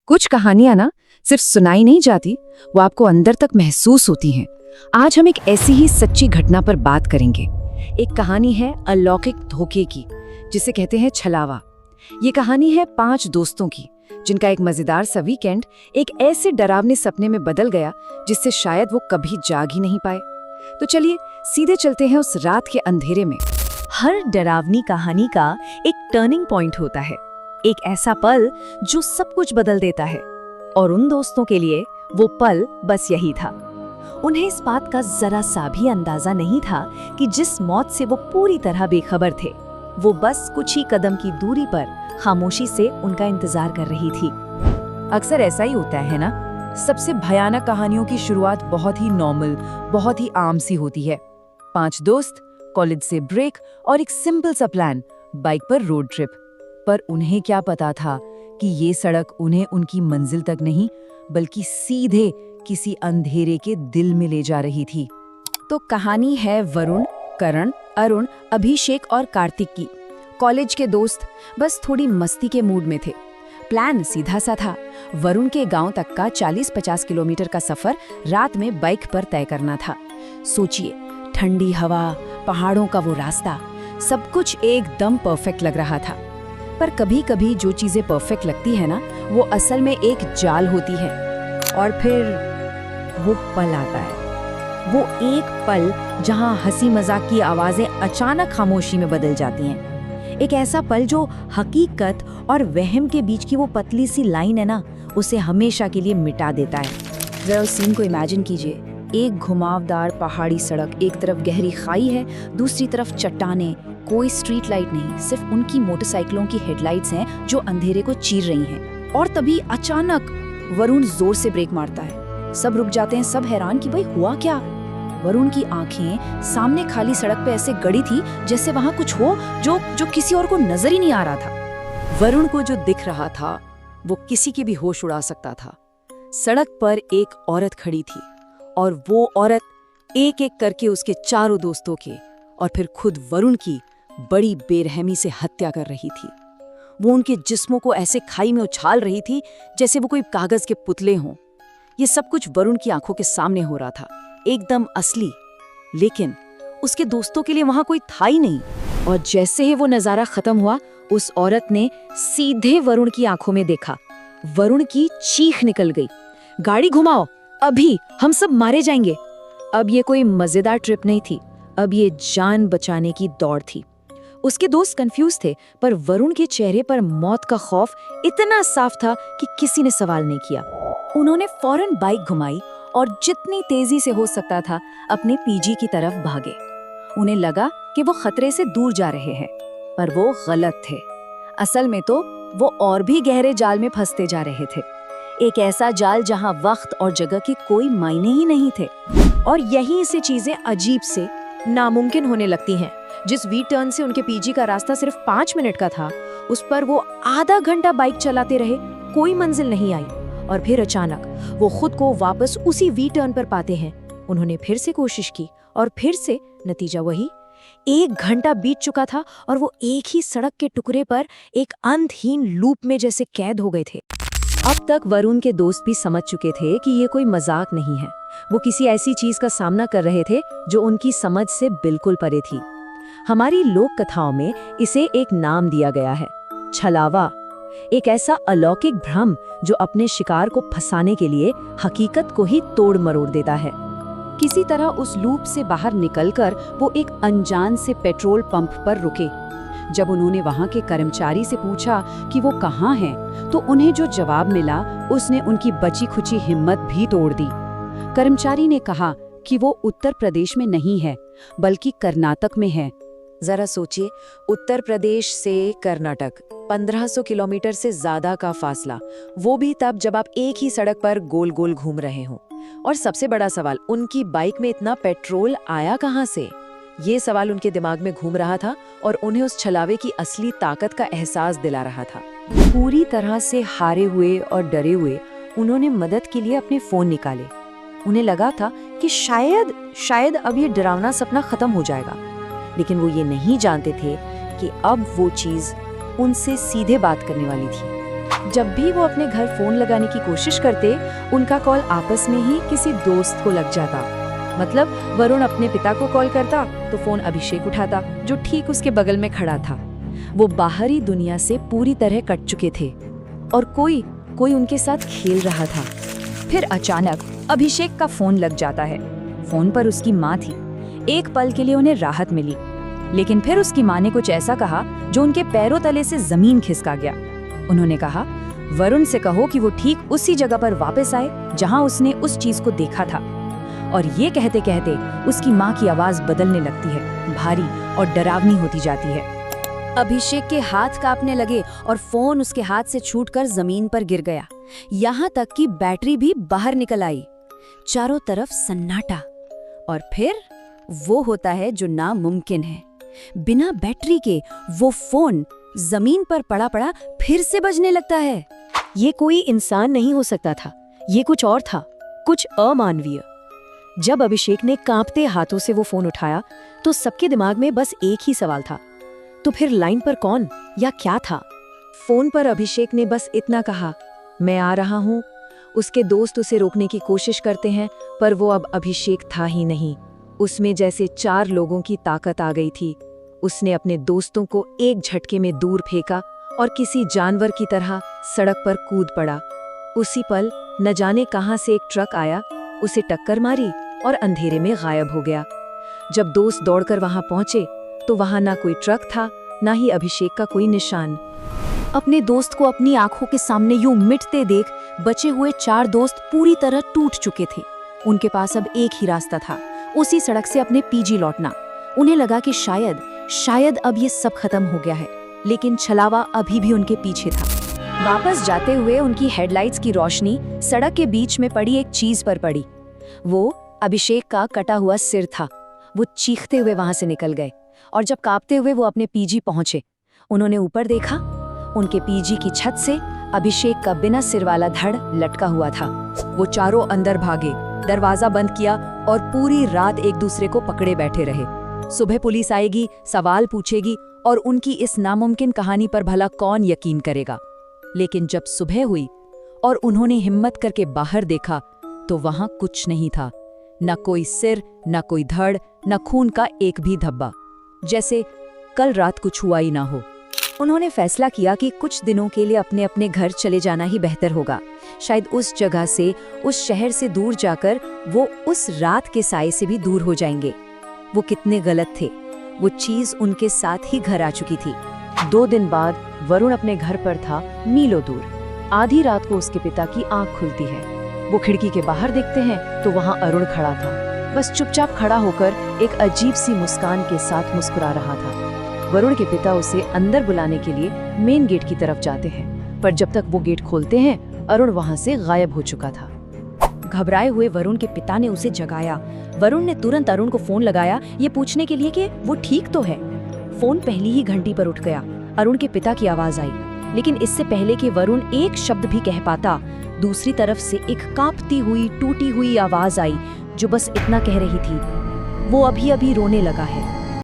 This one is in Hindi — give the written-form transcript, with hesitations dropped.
कुछ कहानियां ना सिर्फ सुनाई नहीं जाती, वो आपको अंदर तक महसूस होती हैं। आज हम एक ऐसी ही सच्ची घटना पर बात करेंगे। एक कहानी है अलौकिक धोखे की, जिसे कहते हैं छलावा। ये कहानी है 5 दोस्तों की, जिनका एक मजेदार सा वीकेंड एक ऐसे डरावने सपने में बदल गया जिससे शायद वो कभी जाग ही नहीं पाए। तो चलिए सीधे चलते हैं उस रात के अंधेरे में। हर डरावनी कहानी का एक टर्निंग पॉइंट होता है, एक ऐसा पल जो सब कुछ बदल देता है। और उन दोस्तों के लिए वो पल बस यही था। उन्हें इस बात का जरा सा भी अंदाजा नहीं था कि जिस मौत से वो पूरी तरह बेखबर थे, वो बस कुछ ही कदम की दूरी पर खामोशी से उनका इंतजार कर रही थी। अक्सर ऐसा ही होता है ना, सबसे भयानक कहानियों की शुरुआत बहुत ही नॉर्मल, बहुत ही आम सी होती है। 5 दोस्त, कॉलेज से ब्रेक और एक सिंपल सा प्लान, बाइक पर रोड ट्रिप। पर उन्हें क्या पता था कि ये सड़क उन्हें उनकी मंजिल तक नहीं, बल्कि सीधे किसी अंधेरे के दिल में ले जा रही थी। तो कहानी है वरुण, करण, अरुण, अभिषेक और कार्तिक की। कॉलेज के दोस्त, बस थोड़ी मस्ती के मूड में थे। प्लान सीधा सा था, वरुण के गांव तक का 40-50 किलोमीटर का सफर रात में बाइक पर तय करना था। सोचिए, ठंडी हवा, पहाड़ों का वो रास्ता, सब कुछ एकदम परफेक्ट लग रहा था। पर कभी कभी जो चीजें परफेक्ट लगती है ना, वो असल में एक जाल होती है। और फिर वो पल आता है, वो एक पल जहां हंसी मजाक की आवाजें अचानक खामोशी में बदल जाती हैं। एक ऐसा पल जो हकीकत और वहम के बीच की वो पतली सी लाइन है ना, उसे हमेशा के लिए मिटा देता है। जरा उस सीन को इमेजिन कीजिए। एक घुमावदार पहाड़ी सड़क, एक तरफ गहरी खाई है, दूसरी तरफ चट्टानें, कोई स्ट्रीट लाइट नहीं, सिर्फ उनकी मोटरसाइकिलों की हेडलाइट्स हैं जो अंधेरे को चीर रही हैं। और तभी अचानक वरुण जोर से ब्रेक मारता है। सब रुक जाते हैं, सब हैरान कि भाई हुआ क्या। वरुण की आंखें सामने खाली सड़क पे ऐसे गड़ी थी जैसे वहां कुछ हो जो किसी और को नजर ही नहीं आ रहा था। वरुण को जो दिख रहा था वो किसी की भी होश उड़ा सकता था। सड़क पर एक औरत खड़ी थी और वो औरत एक एक करके उसके चारों दोस्तों के और फिर खुद वरुण की बड़ी बेरहमी से हत्या कर रही थी। वो उनके जिस्मों को ऐसे खाई में उछाल रही थी जैसे वो कोई कागज के पुतले हों। ये सब कुछ वरुण की आंखों के सामने हो रहा था, एकदम असली। लेकिन उसके दोस्तों के लिए वहां कोई था ही नहीं। और जैसे ही वो नजारा खत्म हुआ, उस औरत ने सीधे वरुण की आंखों में देखा। वरुण की चीख निकल गई, गाड़ी घुमाओ, अभी हम सब मारे जाएंगे। अब ये कोई मजेदार ट्रिप नहीं थी, अब ये जान बचाने की दौड़ थी। उसके दोस्त कंफ्यूज थे, पर वरुण के चेहरे पर मौत का खौफ इतना साफ था कि किसी ने सवाल नहीं किया। उन्होंने फौरन बाइक घुमाई और जितनी तेजी से हो सकता था अपने पीजी की तरफ भागे। उन्हें लगा कि वो खतरे से दूर जा रहे हैं, पर वो गलत थे। असल में तो वो और भी गहरे जाल में फंसते जा रहे थे। एक ऐसा जाल जहां वक्त और जगह के कोई मायने ही नहीं थे। और यहीं से चीजें अजीब से नामुमकिन होने लगती हैं। जिस वी टर्न से उनके पीजी का रास्ता सिर्फ 5 मिनट का था, उस पर वो आधा घंटा बाइक चलाते रहे, कोई मंजिल नहीं आई। और फिर अचानक वो खुद को वापस उसी वी टर्न पर पाते हैं। उन्होंने फिर से कोशिश की और फिर से नतीजा वही। 1 घंटा बीत चुका था और वो एक ही सड़क के टुकड़े पर एक अंतहीन लूप में जैसे कैद हो गए थे। अब तक वरुण के दोस्त भी समझ चुके थे कि ये कोई मजाक नहीं है। वो किसी ऐसी चीज का सामना कर रहे थे जो उनकी समझ से बिल्कुल परे थी। हमारी लोक कथाओं में इसे एक नाम दिया गया है, छलावा। एक ऐसा अलौकिक भ्रम जो अपने शिकार को फंसाने के लिए हकीकत को ही तोड़ मरोड़ देता है। किसी तरह उस लूप से बाहर निकलकर वो एक अनजान से पेट्रोल पंप पर रुके। जब उन्होंने वहां के कर्मचारी से पूछा कि वो कहाँ हैं, तो उन्हें जो जवाब मिला उसने उनकी बची खुची हिम्मत भी तोड़ दी। कर्मचारी ने कहा कि वो उत्तर प्रदेश में नहीं है, बल्कि कर्नाटक में है। जरा सोचिए, उत्तर प्रदेश से कर्नाटक, 1500 किलोमीटर से ज्यादा का फासला, वो भी तब जब आप एक ही सड़क पर गोल गोल घूम रहे हों। और सबसे बड़ा सवाल, उनकी बाइक में इतना पेट्रोल आया कहाँ से? ये सवाल उनके दिमाग में घूम रहा था और उन्हें उस छलावे की असली ताकत का एहसास दिला रहा था। पूरी तरह से हारे हुए और डरे हुए उन्होंने मदद के लिए अपने फोन निकाले। उन्हें लगा था कि शायद अब ये डरावना सपना खत्म हो जाएगा। लेकिन वो ये नहीं जानते थे कि अब वो चीज उनसे सीधे बात करने वाली थी। जब भी वो अपने घर फोन लगाने की कोशिश करते, उनका कॉल आपस में ही किसी दोस्त को लग जाता। मतलब वरुण अपने पिता को कॉल करता तो फोन अभिषेक उठाता, जो ठीक उसके बगल में खड़ा था। वो बाहरी दुनिया से पूरी तरह कट चुके थे और कोई उनके साथ खेल रहा था। फिर अचानक अभिषेक का फोन लग जाता है। फोन पर उसकी माँ थी। एक पल के लिए उन्हें राहत मिली, लेकिन फिर उसकी माँ ने कुछ ऐसा कहा जो उनके पैरों तले से जमीन खिसका गया। उन्होंने कहा, वरुण से कहो कि वो ठीक उसी जगह पर वापस आए जहां उसने उस चीज को देखा था। और ये कहते कहते उसकी माँ की आवाज बदलने लगती है, भारी और डरावनी होती जाती है। अभिषेक के हाथ कांपने लगे और फोन उसके हाथ से छूटकर जमीन पर गिर गया। यहाँ तक कि बैटरी भी बाहर निकल आई। चारों तरफ सन्नाटा। और फिर वो होता है जो नामुमकिन है। बिना बैटरी के वो फोन जमीन पर पड़ा पड़ा फिर से बजने लगता है। ये कोई इंसान नहीं हो सकता था, ये कुछ और था, कुछ अमानवीय। जब अभिषेक ने कांपते हाथों से वो फोन उठाया तो सबके दिमाग में बस एक ही सवाल था, तो फिर लाइन पर कौन या क्या था? फोन पर अभिषेक ने बस इतना कहा, मैं आ रहा हूँ। उसके दोस्त उसे रोकने की कोशिश करते हैं, पर वो अब अभिषेक था ही नहीं। उसमें जैसे 4 लोगों की ताकत आ गई थी। उसने अपने दोस्तों को एक झटके में दूर फेंका और किसी जानवर की तरह सड़क पर कूद पड़ा। उसी पल न जाने कहां से एक ट्रक आया, उसे टक्कर मारी और अंधेरे में गायब हो गया। जब दोस्त दौड़कर वहां पहुंचे तो वहां ना कोई ट्रक था, ना ही अभिषेक का कोई निशान। अपने दोस्त को अपनी आंखों के सामने यूं मिटते देख बचे हुए 4 दोस्त पूरी तरह टूट चुके थे। उनके पास अब एक ही रास्ता था, उसी सड़क से अपने पीजी लौटना। उन्हें लगा कि शायद अब ये सब खत्म हो गया है, लेकिन छलावा अभी भी उनके पीछे था। वापस जाते हुए उनकी हेडलाइट्स की रोशनी सड़क के बीच में पड़ी एक चीज पर पड़ी। वो अभिषेक का कटा हुआ सिर था। वो चीखते हुए वहां से निकल गए और जब कांपते हुए वो अपने पीजी पहुंचे, उन्होंने ऊपर देखा। उनके पीजी की छत से अभिषेक का बिना सिर वाला धड़ लटका हुआ था। वो चारों अंदर भागे, दरवाजा बंद किया और पूरी रात एक दूसरे को पकड़े बैठे रहे। सुबह पुलिस आएगी, सवाल पूछेगी और उनकी इस नामुमकिन कहानी पर भला कौन यकीन करेगा। लेकिन जब सुबह हुई और उन्होंने हिम्मत करके बाहर देखा तो वहां कुछ नहीं था। न कोई सिर, न कोई धड़, न खून का एक भी धब्बा, जैसे कल रात कुछ हुआ ही ना हो। उन्होंने फैसला किया कि कुछ दिनों के लिए अपने अपने घर चले जाना ही बेहतर होगा। शायद उस जगह से, उस शहर से दूर जाकर वो उस रात के साए से भी दूर हो जाएंगे। वो कितने गलत थे। वो चीज उनके साथ ही घर आ चुकी थी। 2 दिन बाद वरुण अपने घर पर था, मीलों दूर। आधी रात को उसके पिता की आंख खुलती है। वो खिड़की के बाहर देखते हैं तो वहां अरुण खड़ा था, बस चुपचाप खड़ा होकर एक अजीब सी मुस्कान के साथ मुस्कुरा रहा था। वरुण के पिता उसे अंदर बुलाने के लिए मेन गेट की तरफ जाते हैं, पर जब तक वो गेट खोलते हैं अरुण वहां से गायब हो चुका था। घबराए हुए वरुण के पिता ने उसे जगाया। वरुण ने तुरंत अरुण को फोन लगाया, ये पूछने के लिए कि वो ठीक तो है। फोन पहली ही घंटी पर उठ गया। अरुण के पिता की आवाज आई, लेकिन इससे पहले कि वरुण एक शब्द भी कह पाता, दूसरी तरफ से एक कांपती हुई, टूटी हुई आवाज आई जो बस इतना कह रही थी, वो अभी अभी रोने लगा है।